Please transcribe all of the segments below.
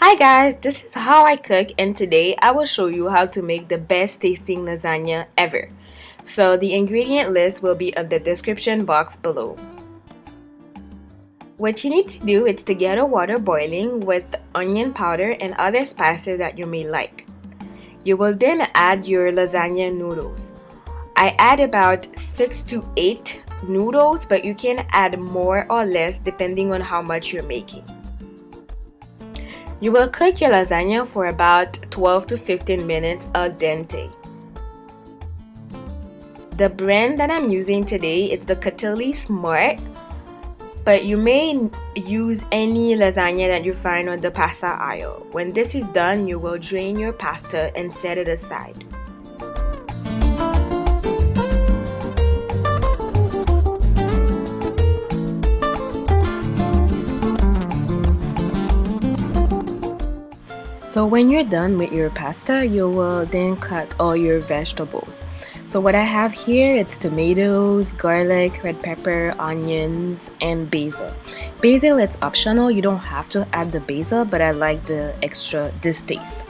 Hi guys, this is how I cook, and today I will show you how to make the best tasting lasagna ever. So the ingredient list will be in the description box below. What you need to do is to get a water boiling with onion powder and other spices that you may like. You will then add your lasagna noodles. I add about 6 to 8 noodles, but you can add more or less depending on how much you're making. You will cook your lasagna for about 12 to 15 minutes al dente. The brand that I'm using today is the Catelli Smart, but you may use any lasagna that you find on the pasta aisle. When this is done, you will drain your pasta and set it aside. So when you're done with your pasta, you will then cut all your vegetables. So what I have here, it's tomatoes, garlic, red pepper, onions, and basil. Basil is optional, you don't have to add the basil, but I like the extra distaste.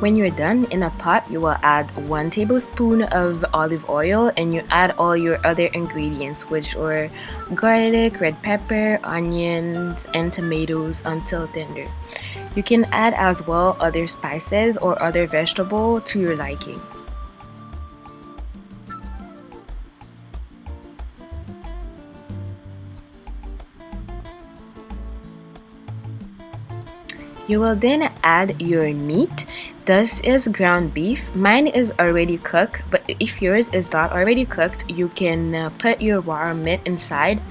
When you're done, in a pot, you will add 1 tablespoon of olive oil and you add all your other ingredients, which are garlic, red pepper, onions, and tomatoes until tender. You can add as well other spices or other vegetable to your liking. You will then add your meat. This is ground beef. Mine is already cooked, but if yours is not already cooked, you can put your raw meat inside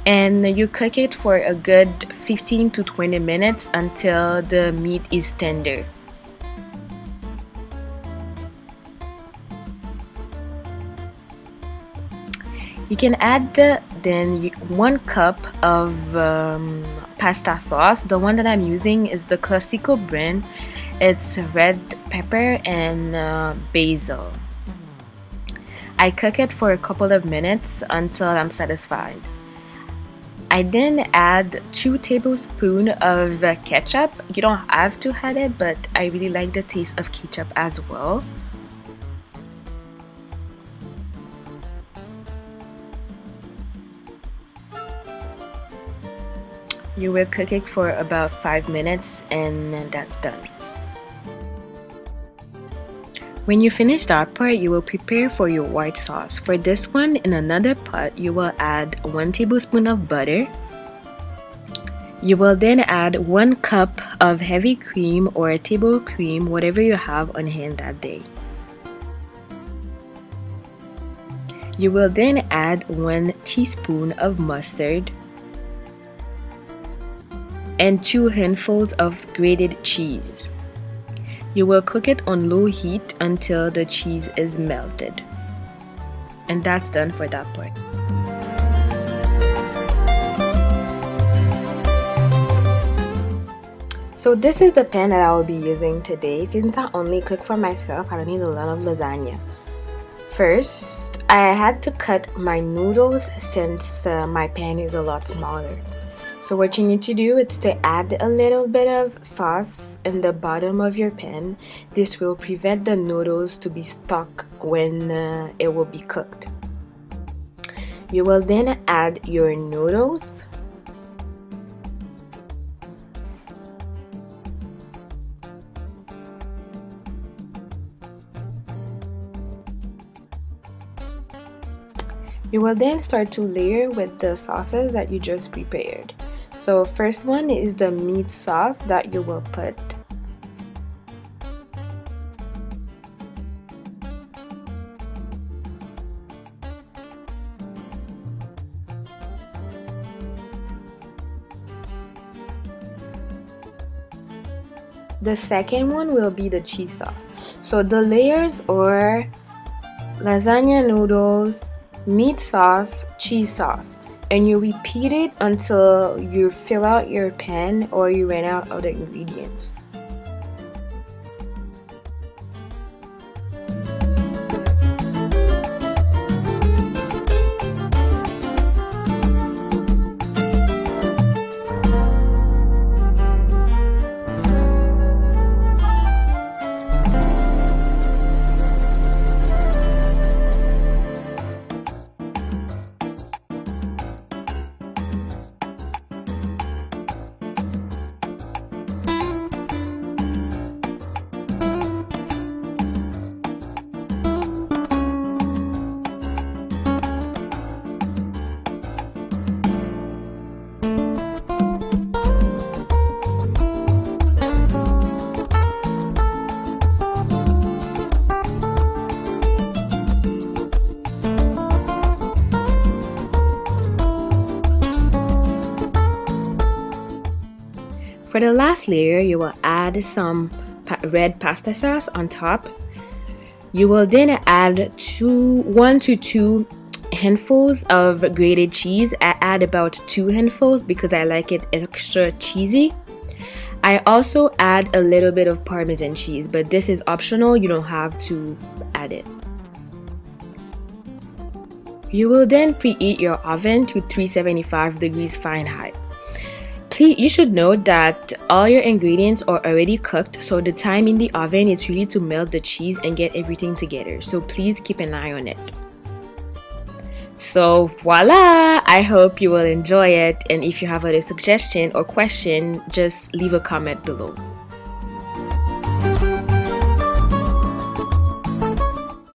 and you cook it for a good 15 to 20 minutes until the meat is tender. You can add then 1 cup of pasta sauce. The one that I'm using is the Classico brand. It's red pepper and basil. I cook it for a couple of minutes until I'm satisfied. I then add 2 tablespoons of ketchup. You don't have to add it, but I really like the taste of ketchup as well. You will cook it for about 5 minutes and that's done. When you finish that part, you will prepare for your white sauce. For this one, in another pot, you will add 1 tablespoon of butter. You will then add 1 cup of heavy cream or table cream, whatever you have on hand that day. You will then add 1 teaspoon of mustard and 2 handfuls of grated cheese. You will cook it on low heat until the cheese is melted. And that's done for that part. So this is the pan that I will be using today. Since I only cook for myself, I don't need a lot of lasagna. First, I had to cut my noodles since my pan is a lot smaller. So what you need to do is to add a little bit of sauce in the bottom of your pan. This will prevent the noodles to be stuck when it will be cooked. You will then add your noodles. You will then start to layer with the sauces that you just prepared. So first one is the meat sauce that you will put. The second one will be the cheese sauce. So the layers are lasagna noodles, meat sauce, cheese sauce. And you repeat it until you fill out your pan or you run out of the ingredients. For the last layer, you will add some red pasta sauce on top. You will then add 1 to 2 handfuls of grated cheese. I add about 2 handfuls because I like it extra cheesy. I also add a little bit of Parmesan cheese, but this is optional. You don't have to add it. You will then preheat your oven to 375 degrees Fahrenheit. You should note that all your ingredients are already cooked, so the time in the oven is really to melt the cheese and get everything together. So please keep an eye on it. So voila! I hope you will enjoy it, and if you have other suggestion or question, just leave a comment below.